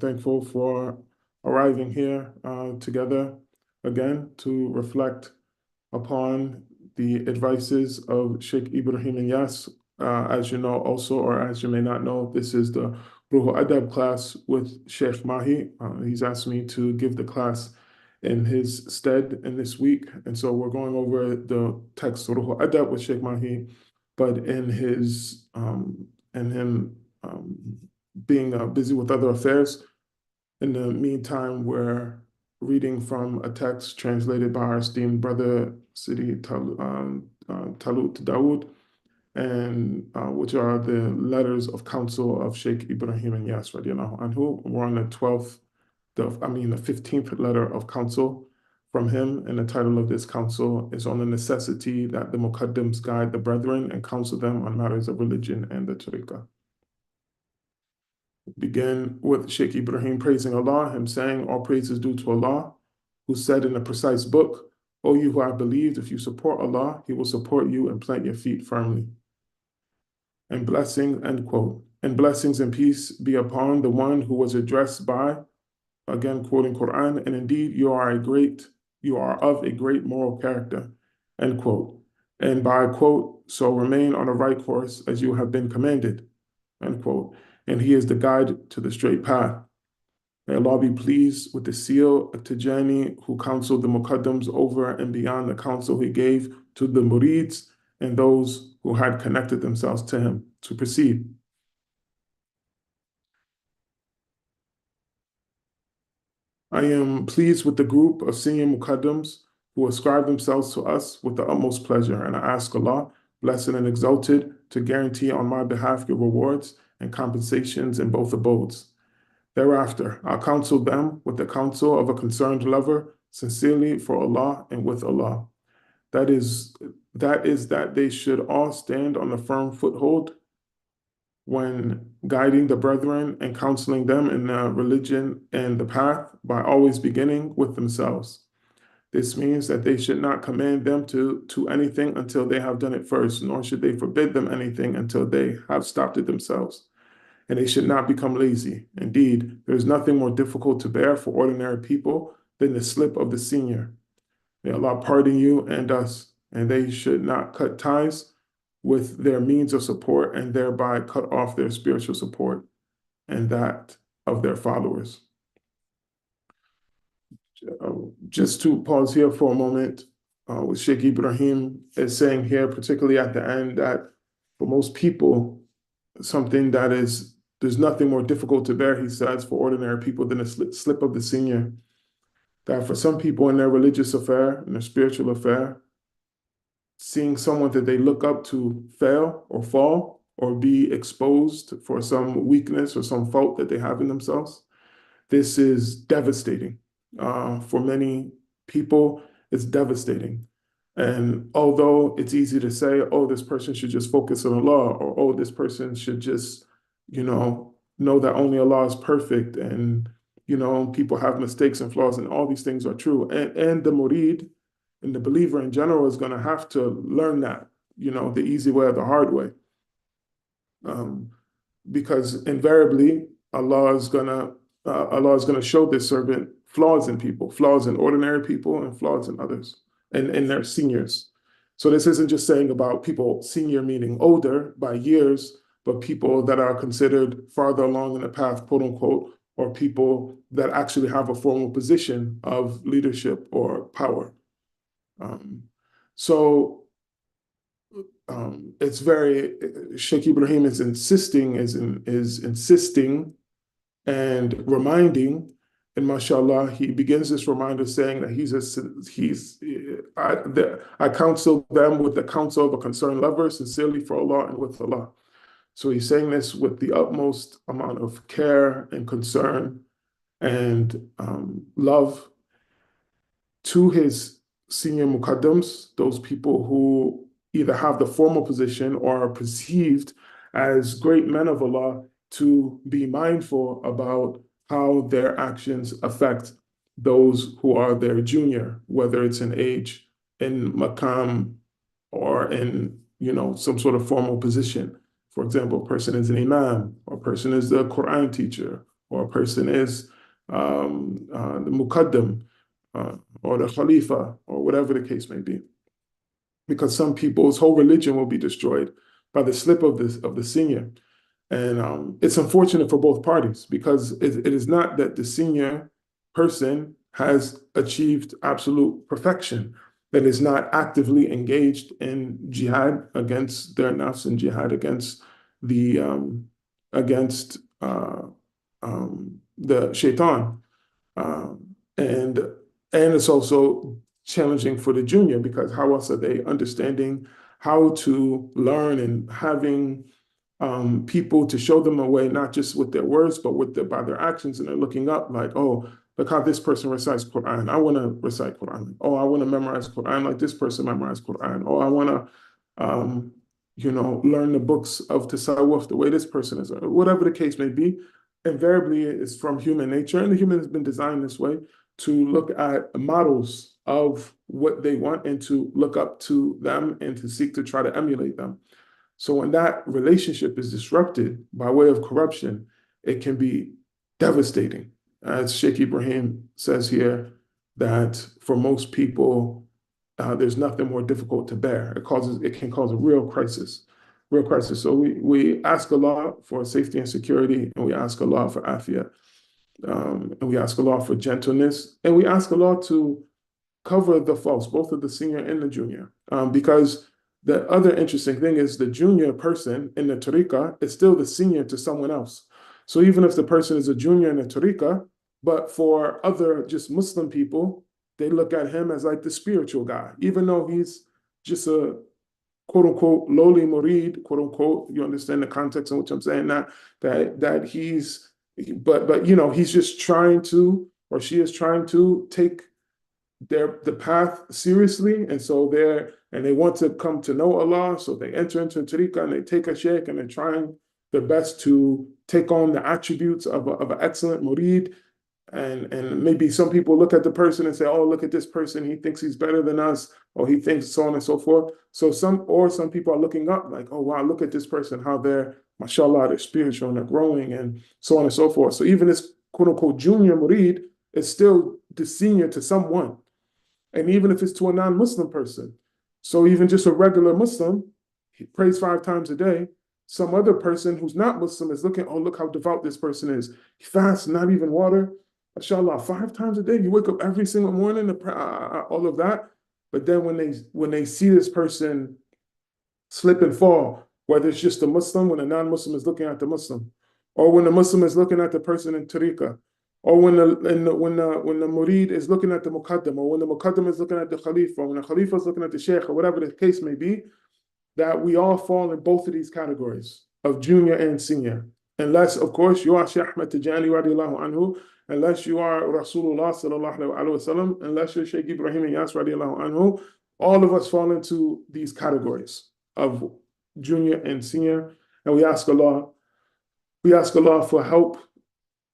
Thankful for arriving here together again to reflect upon the advices of Sheikh Ibrahim Inyas. As you know, also, or as you may not know, this is the Ruhu Adab class with Sheikh Mahy. He's asked me to give the class in his stead in this week. And so we're going over the text Ruhu Adab with Sheikh Mahy, but in him being busy with other affairs. In the meantime, we're reading from a text translated by our esteemed brother Talut Dawood, and which are the letters of counsel of Sheikh Ibrahim and Yas radiallahu anhu. We're on the 15th letter of counsel from him, and the title of this counsel is on the necessity that the Muqaddams guide the brethren and counsel them on matters of religion and the tariqah. Begin with Sheikh Ibrahim praising Allah, him saying, all praise is due to Allah, who said in a precise book, O you who have believed, if you support Allah, He will support you and plant your feet firmly. And blessing, end quote. And blessings and peace be upon the one who was addressed by, again quoting Quran, and indeed you are of a great moral character, end quote. And by quote, so remain on the right course as you have been commanded, end quote. And He is the guide to the straight path. May Allah be pleased with the seal of Tijani, who counseled the Muqaddams over and beyond the counsel he gave to the Murids and those who had connected themselves to him. To proceed. I am pleased with the group of senior Muqaddams who ascribe themselves to us with the utmost pleasure, and I ask Allah, blessed and exalted, to guarantee on my behalf your rewards and compensations in both abodes. Thereafter, I'll counsel them with the counsel of a concerned lover, sincerely for Allah and with Allah. That is that they should all stand on a firm foothold when guiding the brethren and counseling them in the religion and the path by always beginning with themselves. This means that they should not command them to anything until they have done it first, nor should they forbid them anything until they have stopped it themselves. And they should not become lazy. Indeed, there is nothing more difficult to bear for ordinary people than the slip of the senior. May Allah pardon you and us, and they should not cut ties with their means of support and thereby cut off their spiritual support and that of their followers. Just to pause here for a moment, what Sheikh Ibrahim is saying here, particularly at the end, that for most people, there's nothing more difficult to bear, he says, for ordinary people than a slip of the senior. That for some people in their religious affair, in their spiritual affair, seeing someone that they look up to fail or fall or be exposed for some weakness or some fault that they have in themselves, this is devastating. For many people, it's devastating. And although it's easy to say, oh, this person should just focus on Allah, or oh, this person should just, know that only Allah is perfect, and people have mistakes and flaws, and all these things are true. And the murid and the believer in general is going to have to learn that, the easy way or the hard way. Because invariably Allah is gonna show this servant flaws in people, flaws in ordinary people, and flaws in others, and in their seniors. So this isn't just saying about people, senior meaning older by years, but people that are considered farther along in the path, quote unquote, or people that actually have a formal position of leadership or power. It's very, Sheikh Ibrahim is insisting and reminding, and mashallah, he begins this reminder saying that I counsel them with the counsel of a concerned lover, sincerely for Allah and with Allah. So he's saying this with the utmost amount of care and concern and love to his senior muqaddams, those people who either have the formal position or are perceived as great men of Allah, to be mindful about how their actions affect those who are their junior, whether it's in age, in maqam, or in some sort of formal position. For example, a person is an imam, or a person is a Quran teacher, or a person is the Muqaddam or the Khalifa, or whatever the case may be. Because some people's whole religion will be destroyed by the slip of the senior. And it's unfortunate for both parties, because it is not that the senior person has achieved absolute perfection, that is not actively engaged in jihad against their nafs, and jihad against the against the shaitan. And it's also challenging for the junior, because how else are they understanding how to learn and having people to show them a way, not just with their words, but by their actions. And they're looking up like, oh, look how this person recites Quran. I want to recite Quran. Oh, I want to memorize Quran like this person memorized Quran. Oh, I want to, learn the books of Tasawwuf the way this person is. Whatever the case may be, invariably it's from human nature. And the human has been designed this way, to look at models of what they want and to look up to them and to seek to try to emulate them. So when that relationship is disrupted by way of corruption, it can be devastating. As Sheikh Ibrahim says here, that for most people, there's nothing more difficult to bear. It can cause a real crisis, real crisis. So we ask Allah for safety and security, and we ask Allah for afiyah, and we ask Allah for gentleness, and we ask Allah to cover the faults, both of the senior and the junior, because the other interesting thing is the junior person in the tariqah is still the senior to someone else. So even if the person is a junior in the tariqah, but for other just Muslim people, they look at him as like the spiritual guy, even though he's just a quote unquote lowly murid, quote unquote. You understand the context in which I'm saying that he's, but he's just trying to, or she is trying to take the path seriously, and so they want to come to know Allah, so they enter into tariqah and they take a sheikh, and they're trying their best to take on the attributes of an excellent murid. And maybe some people look at the person and say, oh, look at this person, he thinks he's better than us, or he thinks so on and so forth. So some people are looking up like, oh wow, look at this person, how they're, mashallah, they're spiritual and they're growing, and so on and so forth. So even this quote unquote junior murid is still the senior to someone. And even if it's to a non-Muslim person. So even just a regular Muslim, he prays 5 times a day. Some other person who's not Muslim is looking, oh, look how devout this person is. He fasts, not even water. Mashallah, 5 times a day. You wake up every single morning to pray, all of that. But then when they see this person slip and fall, whether it's just a Muslim, when a non-Muslim is looking at the Muslim, or when the Muslim is looking at the person in tariqah, or when the murid is looking at the muqaddam, or when the muqaddam is looking at the khalifa, or when the khalifa is looking at the sheikh, or whatever the case may be, that we all fall in both of these categories of junior and senior. Unless, of course, you are Shaykh Ahmad Tijani radiallahu anhu, unless you are Rasulullah sallallahu alaihi wasallam, unless you're Shaykh Ibrahim Yas radiallahu anhu, all of us fall into these categories of junior and senior. And we ask Allah for help,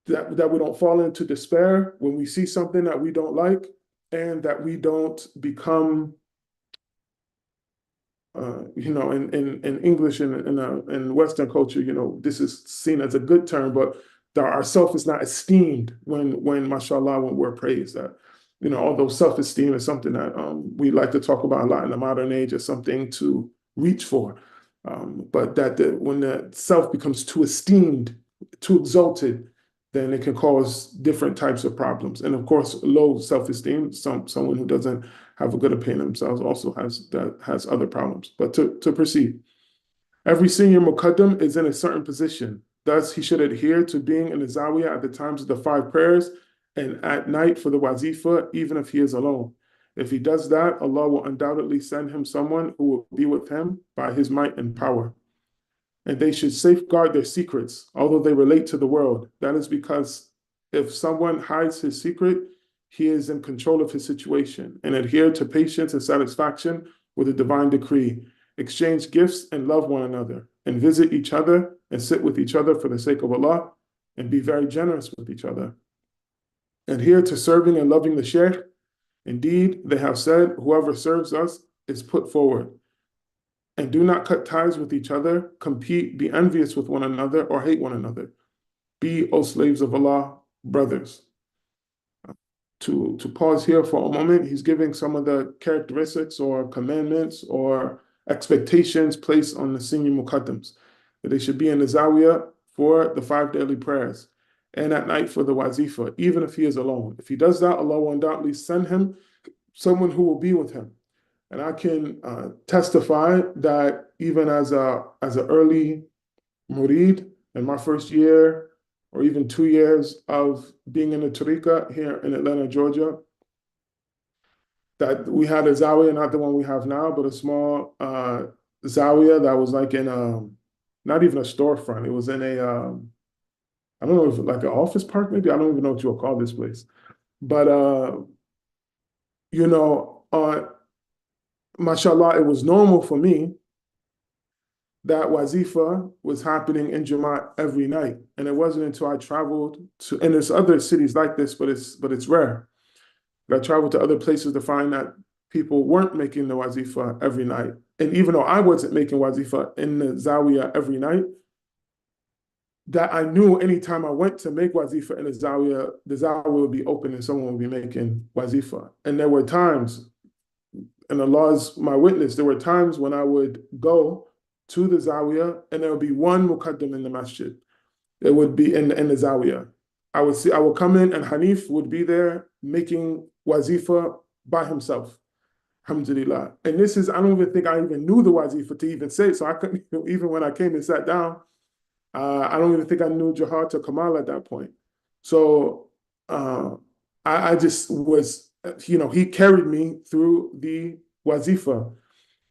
that we don't fall into despair when we see something that we don't like, and that we don't become, in English and in Western culture, this is seen as a good term, but our self is not esteemed when mashallah, when we're praised. That, although self-esteem is something that we like to talk about a lot in the modern age as something to reach for, but when the self becomes too esteemed, too exalted, then it can cause different types of problems. And of course, low self-esteem, someone who doesn't have a good opinion of themselves also has other problems. But to proceed, every senior muqaddam is in a certain position. Thus, he should adhere to being in the zawiyah at the times of the 5 prayers and at night for the wazifa, even if he is alone. If he does that, Allah will undoubtedly send him someone who will be with him by his might and power. And they should safeguard their secrets, although they relate to the world. That is because if someone hides his secret, he is in control of his situation, and adhere to patience and satisfaction with the divine decree. Exchange gifts and love one another, and visit each other and sit with each other for the sake of Allah, and be very generous with each other. Adhere to serving and loving the Shaykh. Indeed, they have said, whoever serves us is put forward. And do not cut ties with each other, compete, be envious with one another, or hate one another. Be, O slaves of Allah, brothers. To pause here for a moment, he's giving some of the characteristics or commandments or expectations placed on the senior muqaddams. That they should be in the zawiyah for the 5 daily prayers and at night for the wazifa, even if he is alone. If he does that, Allah will undoubtedly send him someone who will be with him. And I can testify that even as an early murid in my first year or even 2 years of being in the tariqah here in Atlanta, Georgia, that we had a zawiya, not the one we have now, but a small zawiya that was like in not even a storefront. It was in I don't know if like an office park, maybe. I don't even know what you'll call this place. But you know, mashallah, it was normal for me that wazifa was happening in Jamaat every night. And it wasn't until I traveled to, and there's other cities like this, but it's rare. But I traveled to other places to find that people weren't making the wazifa every night. And even though I wasn't making wazifa in the zawiya every night, that I knew anytime I went to make wazifa in the zawiya would be open and someone would be making wazifa. And there were times, and Allah is my witness, there were times when I would go to the zawiya and there would be one muqaddam in the masjid. It would be in the zawiya. I would come in and Hanif would be there making wazifa by himself. Alhamdulillah. And this is, I don't even think I even knew the wazifa to even say. So I couldn't, even when I came and sat down, I don't even think I knew Jahar to Kamal at that point. So I just was, he carried me through the wazifa.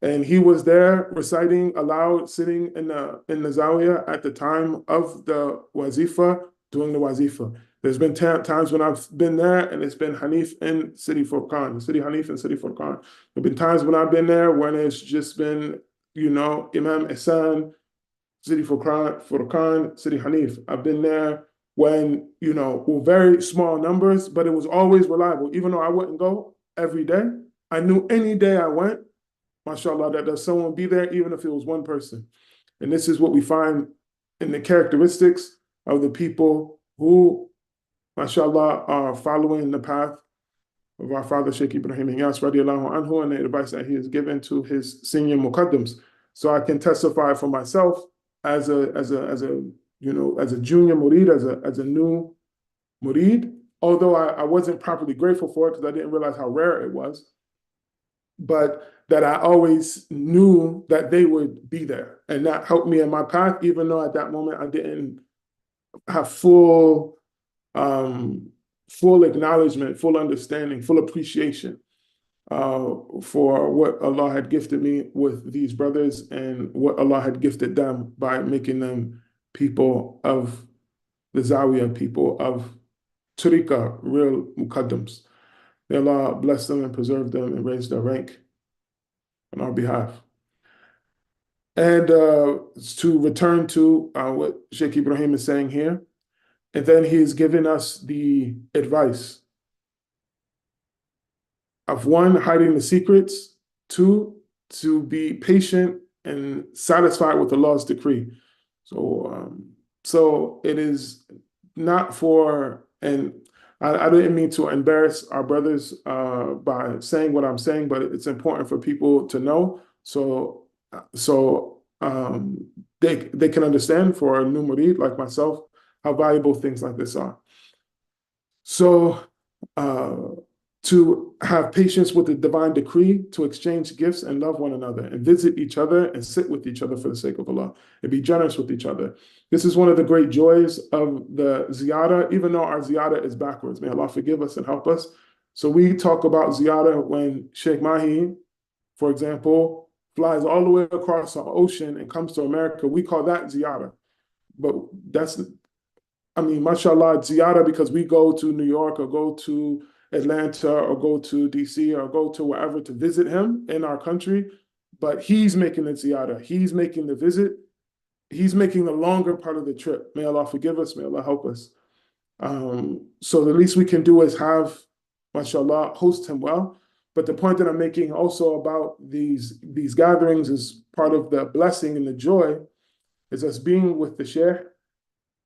And he was there reciting aloud, sitting in the zawiya at the time of the wazifa, doing the wazifa. There's been times when I've been there and it's been Hanif in City Furqan, City Hanif and City Furqan. There have been times when I've been there when it's just been, Imam Ihsan, City Furqan, City Hanif. I've been there when, with very small numbers, but it was always reliable. Even though I wouldn't go every day, I knew any day I went, mashallah, that there's someone be there, even if it was one person. And this is what we find in the characteristics of the people who, mashallah, are following the path of our father, Shaykh Ibrahim Inyas, radiallahu anhu, and the advice that he has given to his senior muqaddams. So I can testify for myself as a junior murid, as a new murid, although I wasn't properly grateful for it because I didn't realize how rare it was, but that I always knew that they would be there. And that helped me in my path, even though at that moment I didn't have full acknowledgement, full understanding, full appreciation for what Allah had gifted me with these brothers and what Allah had gifted them by making them people of the Zawiyah, people of Tariqah, real muqaddams. May Allah bless them and preserve them and raise their rank on our behalf. And to return to what Shaykh Ibrahim is saying here, and then he is giving us the advice of one, hiding the secrets, two, to be patient and satisfied with Allah's decree. So it is not for, and I didn't mean to embarrass our brothers by saying what I'm saying, but it's important for people to know so they can understand, for a new murid like myself, how valuable things like this are. So to have patience with the divine decree, to exchange gifts and love one another, and visit each other and sit with each other for the sake of Allah, and be generous with each other. This is one of the great joys of the ziyarah, even though our ziyarah is backwards. May Allah forgive us and help us. So we talk about ziyarah when Sheikh Mahy, for example, flies all the way across the ocean and comes to America. We call that ziyarah. But mashallah, ziyarah because we go to New York or go to Atlanta or go to DC or go to wherever to visit him in our country, but he's making the ziyarah. He's making the visit. He's making the longer part of the trip. May Allah forgive us. May Allah help us. So the least we can do is have, mashallah, host him well. But the point that I'm making also about these gatherings is part of the blessing and the joy is us being with the Shaykh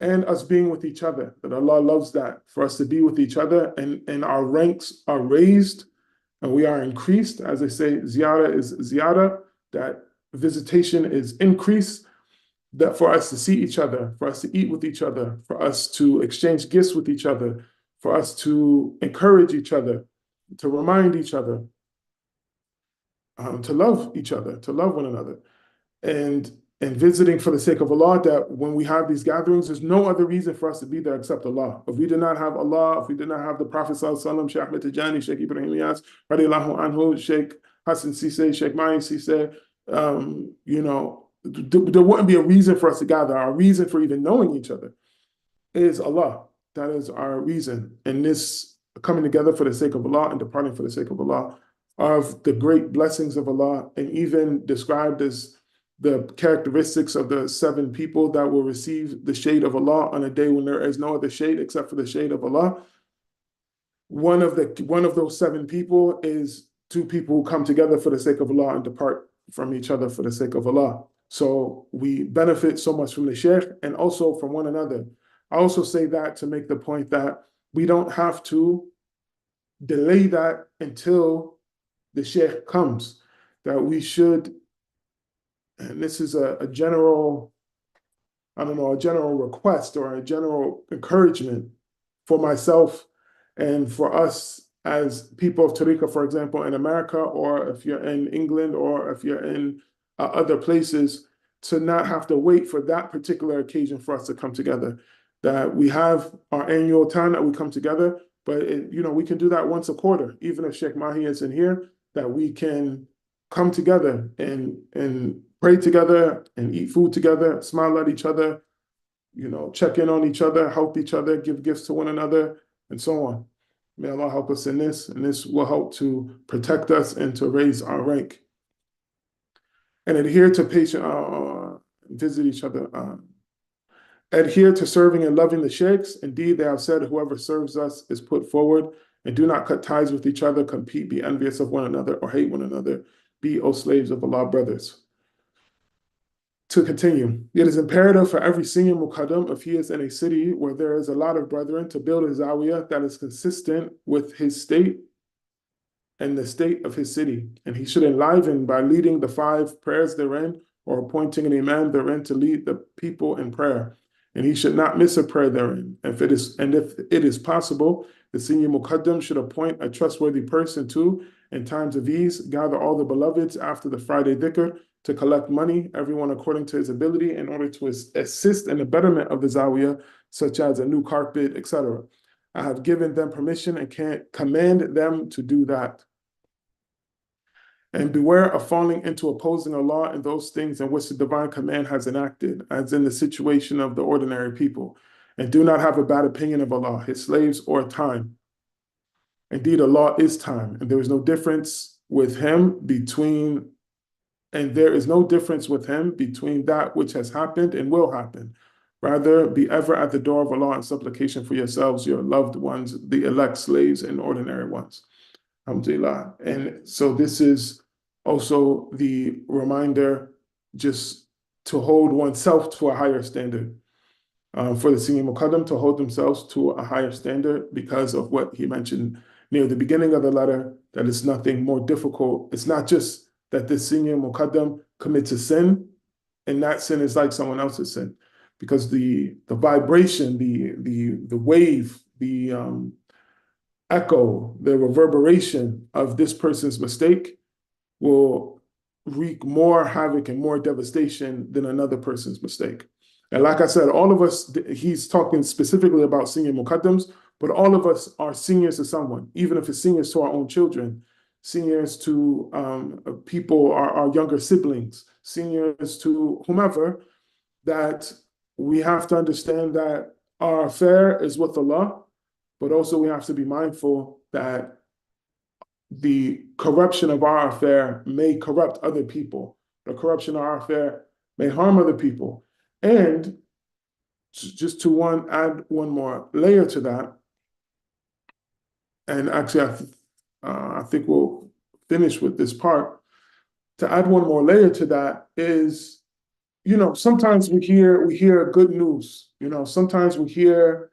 and us being with each other, that Allah loves that, for us to be with each other, and our ranks are raised and we are increased. As they say, ziyarah is ziyarah, that visitation is increase, that for us to see each other, for us to eat with each other, for us to exchange gifts with each other, for us to encourage each other, to remind each other, to love each other, to love one another, and visiting for the sake of Allah, that when we have these gatherings, there's no other reason for us to be there except Allah. If we did not have Allah, if we did not have the Prophet Sallallahu Alaihi Wasallam, Shaykh Ahmed Tijani, Shaykh Ibrahim Yas, radiallahu anhu, Shaykh Hassan Cisse, Shaykh Mahy Cisse, there wouldn't be a reason for us to gather. Our reason for even knowing each other is Allah. That is our reason. And this coming together for the sake of Allah and departing for the sake of Allah are of the great blessings of Allah, and even described as the characteristics of the 7 people that will receive the shade of Allah on a day when there is no other shade except for the shade of Allah. One of those 7 people is 2 people who come together for the sake of Allah and depart from each other for the sake of Allah. So we benefit so much from the Shaykh and also from one another. I also say that to make the point that we don't have to delay that until the Shaykh comes, that we should, and this is a general, I don't know, a general request or a general encouragement for myself and for us as people of Tariqah, for example, in America, or if you're in England, or if you're in other places, to not have to wait for that particular occasion for us to come together. That we have our annual time that we come together, but we can do that once a quarter, even if Sheikh Mahy isn't here, that we can come together and pray together and eat food together, smile at each other, check in on each other, help each other, give gifts to one another, and so on. May Allah help us in this, and this will help to protect us and to raise our rank. And adhere to visit each other. Adhere to serving and loving the sheikhs. Indeed, they have said, whoever serves us is put forward. And do not cut ties with each other, compete, be envious of one another, or hate one another. Be, O slaves of Allah, brothers. To continue, it is imperative for every senior muqaddam, if he is in a city where there is a lot of brethren, to build a zawiyah that is consistent with his state and the state of his city. And he should enliven by leading the 5 prayers therein, or appointing an imam therein to lead the people in prayer. And he should not miss a prayer therein. If it is possible, the senior muqaddam should appoint a trustworthy person to, in times of ease, gather all the beloveds after the Friday dhikr to collect money, everyone according to his ability, in order to assist in the betterment of the zawiyah, such as a new carpet, etc. I have given them permission and can't command them to do that. And beware of falling into opposing Allah in those things in which the divine command has enacted, as in the situation of the ordinary people. And do not have a bad opinion of Allah, His slaves, or time. Indeed, Allah is time, and there is no difference with Him between that which has happened and will happen. Rather, be ever at the door of Allah in supplication for yourselves, your loved ones, the elect slaves, and ordinary ones. Alhamdulillah. And so this is also the reminder just to hold oneself to a higher standard. For the senior muqaddam to hold themselves to a higher standard, because of what he mentioned near the beginning of the letter, that it's nothing more difficult. It's not just that this senior muqaddam commits a sin, and that sin is like someone else's sin, because the vibration, the wave, the echo, the reverberation of this person's mistake will wreak more havoc and more devastation than another person's mistake. And like I said, all of us, he's talking specifically about senior muqaddams, but all of us are seniors to someone, even if it's seniors to our own children, seniors to people, our younger siblings, seniors to whomever, that we have to understand that our affair is with Allah, but also we have to be mindful that the corruption of our affair may corrupt other people. The corruption of our affair may harm other people. And just to add one more layer to that, and actually I think we'll finish with this part. To add one more layer to that is sometimes we hear good news. Sometimes we hear,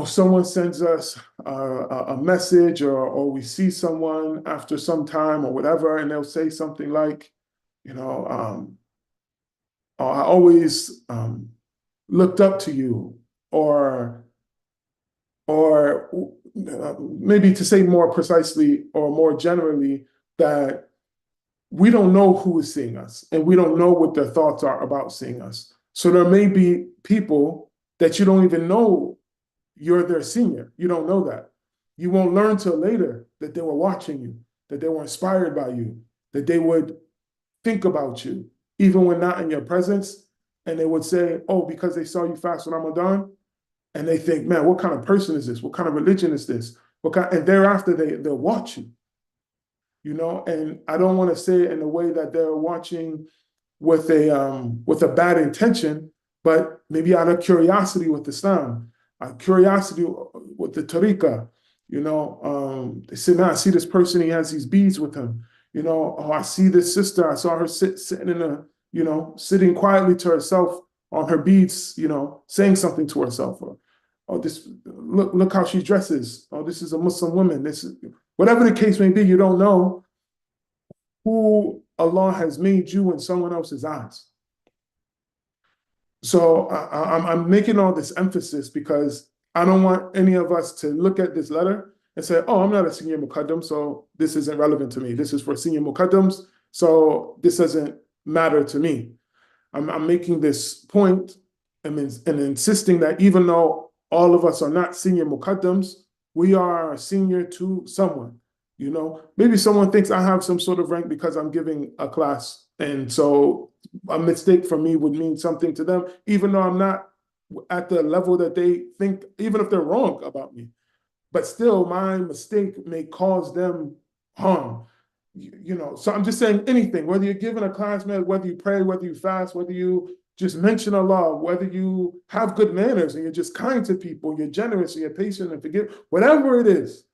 someone sends us a message, or we see someone after some time or whatever, and they'll say something like, you know, oh, I always looked up to you, or maybe to say more precisely or more generally, that we don't know who is seeing us and we don't know what their thoughts are about seeing us. So there may be people that you don't even know you're their senior. You don't know that. You won't learn till later that they were watching you, that they were inspired by you, that they would think about you, even when not in your presence. And they would say, oh, because they saw you fast on Ramadan, and they think, man, what kind of person is this? What kind of religion is this? And thereafter they'll watch you, and I don't want to say it in a way that they're watching with a bad intention, but maybe out of curiosity with Islam, curiosity with the tariqah. They say, man, I see this person, he has these beads with him. Oh, I see this sister, I saw her sitting sitting quietly to herself on her beads, saying something to herself. Or, oh, this look how she dresses. Oh, this is a Muslim woman. This is whatever the case may be. You don't know who Allah has made you in someone else's eyes. So I'm making all this emphasis because I don't want any of us to look at this letter and say, oh, I'm not a senior muqaddam, so this isn't relevant to me. This is for senior muqaddams, so this doesn't matter to me. I'm making this point and insisting that even though all of us are not senior muqaddams, we are senior to someone. Maybe someone thinks I have some sort of rank because I'm giving a class. And so a mistake for me would mean something to them, even though I'm not at the level that they think, even if they're wrong about me. But still, my mistake may cause them harm. So I'm just saying anything, whether you're giving a class, man, whether you pray, whether you fast, whether you just mention Allah, whether you have good manners and you're just kind to people, you're generous and you're patient and forgive, whatever it is,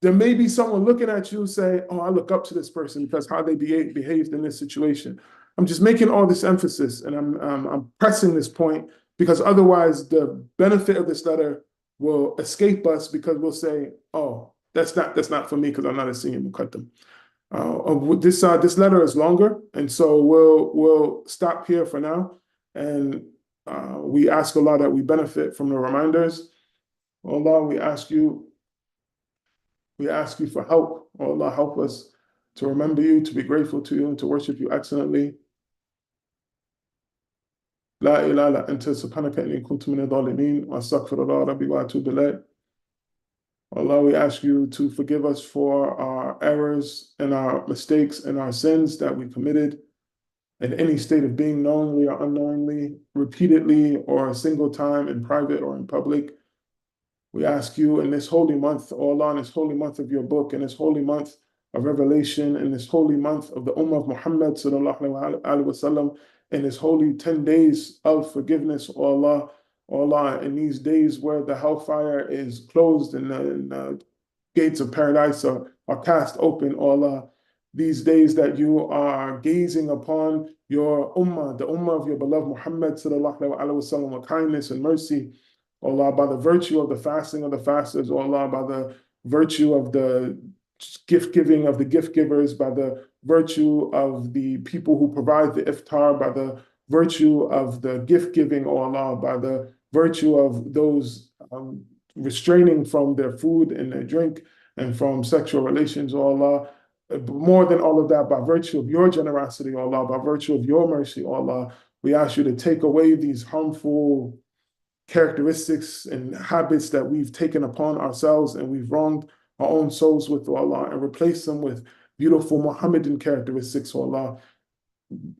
there may be someone looking at you say, oh, I look up to this person because how they behaved in this situation. I'm just making all this emphasis, and I'm pressing this point because otherwise the benefit of this letter will escape us because we'll say, oh, that's not for me because I'm not a senior muqaddam. This letter is longer, and so we'll stop here for now, and we ask Allah that we benefit from the reminders. Allah, we ask you for help. Oh Allah, help us to remember you, to be grateful to you, and to worship you excellently. لا إله إلا أنت سبحانك إني كنت من الظالمين وأستغفر الله ربي وأتوب إليه. Allah, we ask you to forgive us for our errors and our mistakes and our sins that we committed in any state of being, knowingly or unknowingly, repeatedly or a single time in private or in public. We ask you in this holy month, oh Allah, in this holy month of your book, in this holy month of revelation, in this holy month of the Ummah of Muhammad sallallahu alaihi wasallam, in this holy 10 days of forgiveness, oh Allah, in these days where the hellfire is closed and the gates of paradise are cast open, oh Allah, these days that you are gazing upon your Ummah, the Ummah of your beloved Muhammad sallallahu alaihi wasallam, with kindness and mercy. Allah, by the virtue of the fasting of the fasters, Allah, by the virtue of the gift giving of the gift givers, by the virtue of the people who provide the iftar, by the virtue of the gift giving, Allah, by the virtue of those restraining from their food and their drink and from sexual relations, Allah. More than all of that, by virtue of your generosity, Allah, by virtue of your mercy, Allah, we ask you to take away these harmful characteristics and habits that we've taken upon ourselves and we've wronged our own souls with, Allah, and replace them with beautiful Muhammadan characteristics, Allah.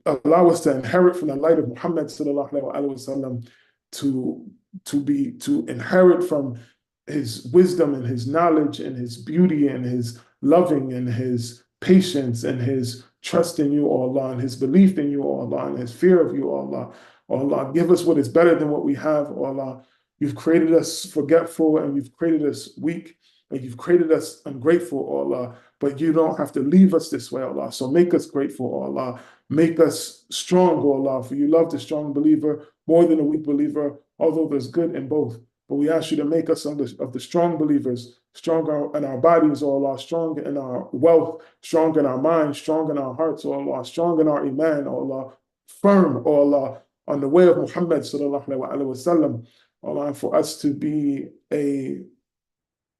Allow us to inherit from the light of Muhammad sallallahu alaihi wasallam, to inherit from his wisdom and his knowledge and his beauty and his loving and his patience and his trust in you, Allah, and his belief in you, Allah, and his fear of you, Allah. Allah, give us what is better than what we have, Allah. You've created us forgetful and you've created us weak and you've created us ungrateful, Allah. But you don't have to leave us this way, Allah. So make us grateful, Allah. make us strong, O Allah, for you love the strong believer more than the weak believer, although there's good in both. But we ask you to make us of the strong believers, stronger in our bodies, O Allah, strong in our wealth, strong in our minds, strong in our hearts, O Allah, strong in our iman, O Allah, firm, O Allah, on the way of Muhammad sallallahu alaihi wasallam, O Allah, and for us to be a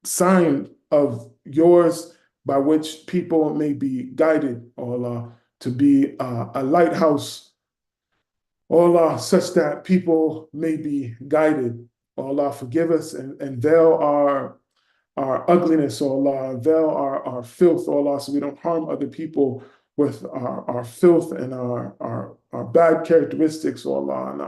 sign of yours by which people may be guided, O Allah, to be a lighthouse, O Allah, such that people may be guided. O Allah, forgive us and veil our ugliness, O Allah, veil our filth, O Allah, so we don't harm other people with our filth and our bad characteristics, O Allah, and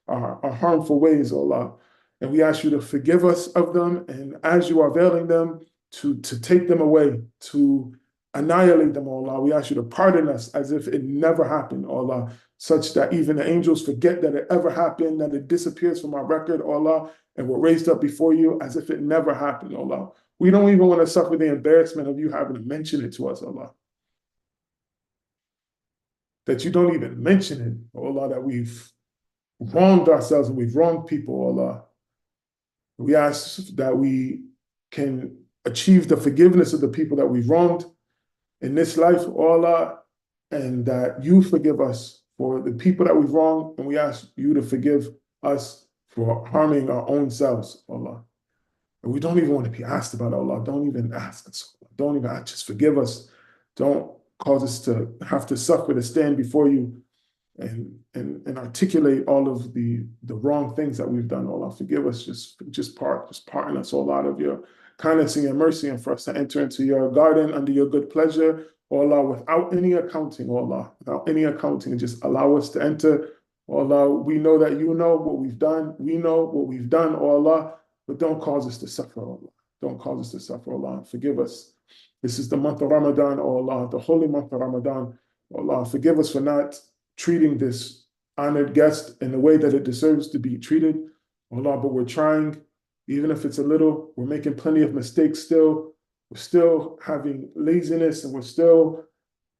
our harmful ways, O Allah. And we ask you to forgive us of them, and as you are veiling them, to take them away, to annihilate them, O Allah. We ask you to pardon us as if it never happened, O Allah, such that even the angels forget that it ever happened, that it disappears from our record, O Allah, and we're raised up before you as if it never happened, O Allah. We don't even want to suffer the embarrassment of you having to mention it to us, O Allah. That you don't even mention it, O Allah, that we've wronged ourselves and we've wronged people, O Allah. We ask that we can achieve the forgiveness of the people that we've wronged in this life, O Allah, and that you forgive us for the people that we've wronged, and we ask you to forgive us for harming our own selves, O Allah. And we don't even want to be asked about it, Allah. Don't even ask us. Don't even ask. Just forgive us. Don't cause us to have to suffer to stand before you and articulate all of the wrong things that we've done, Allah. Forgive us, just pardon us, all out of your kindness and your mercy, and for us to enter into your garden under your good pleasure, Allah, without any accounting, Allah, without any accounting, just allow us to enter, Allah. We know that you know what we've done. We know what we've done, Allah, but don't cause us to suffer, Allah. Don't cause us to suffer, Allah. Forgive us. This is the month of Ramadan, Allah, the holy month of Ramadan. Allah, forgive us for not treating this honored guest in the way that it deserves to be treated, Allah, but we're trying, even if it's a little. We're making plenty of mistakes still. We're still having laziness, and we're still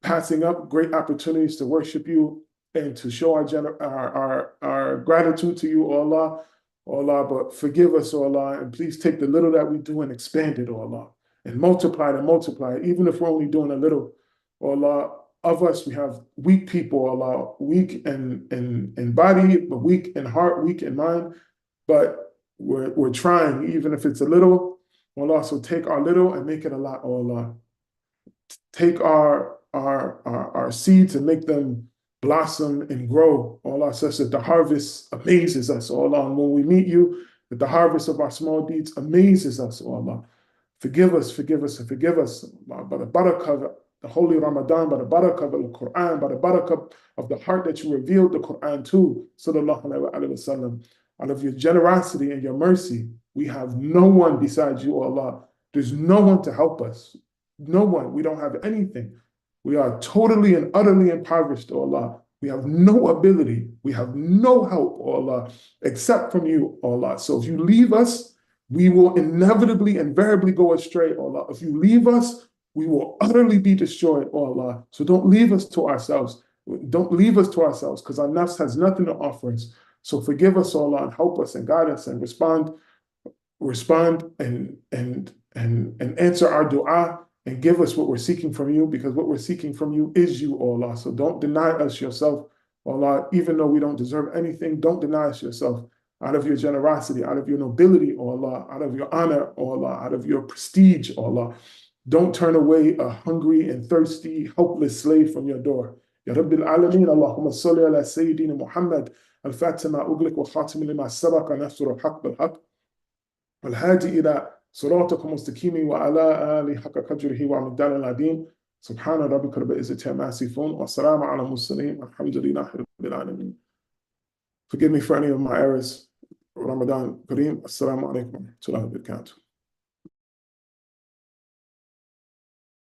passing up great opportunities to worship you and to show our gratitude to you, Allah. Allah, but forgive us, Allah, and please take the little that we do and expand it, Allah, and multiply it and multiply it, even if we're only doing a little, Allah. Of us, we have weak people, Allah, weak in body, but weak in heart, weak in mind. But we're trying, even if it's a little. Allah, so take our little and make it a lot, Allah. Take our seeds and make them blossom and grow, Allah, such that the harvest amazes us, Allah. And when we meet you, that the harvest of our small deeds amazes us, Allah. Forgive us, and forgive us, Allah, by the barakah the holy Ramadan, by the barakah of the Quran, by the barakah of the heart that you revealed the Quran to, sallallahu alaihi wasallam. Out of your generosity and your mercy, we have no one besides you, Allah. There's no one to help us. No one. We don't have anything. We are totally and utterly impoverished, Allah. We have no ability. We have no help, Allah, except from you, Allah. So if you leave us, we will inevitably, invariably go astray, Allah. If you leave us, we will utterly be destroyed, oh Allah. So don't leave us to ourselves. Don't leave us to ourselves, because our nafs has nothing to offer us. So forgive us, oh Allah, and help us and guide us and respond and answer our dua and give us what we're seeking from you, because what we're seeking from you is you, oh Allah. So don't deny us yourself, oh Allah, even though we don't deserve anything. Don't deny us yourself. Out of your generosity, out of your nobility, oh Allah, out of your honor, oh Allah, out of your prestige, oh Allah. Don't turn away a hungry and thirsty, helpless slave from your door. Ya Rabbil Alameen, Allahumma salli ala Sayyidina Muhammad, al-Fatih ma ughliq wa khatim lima sabaqa nasr al-haq bil-haq, wal-hadi ila siratakum mustaqimi wa ala ali haqqa qadrihi wa miqdar al-adin. Subhana rabbika rabbil izzati amma yasifun wa salamun ala mursalin walhamdulillahi rabbil alamin. Forgive me for any of my errors. Ramadan Kareem. Assalamu alaikum wa rahmatullahi wa barakatuh.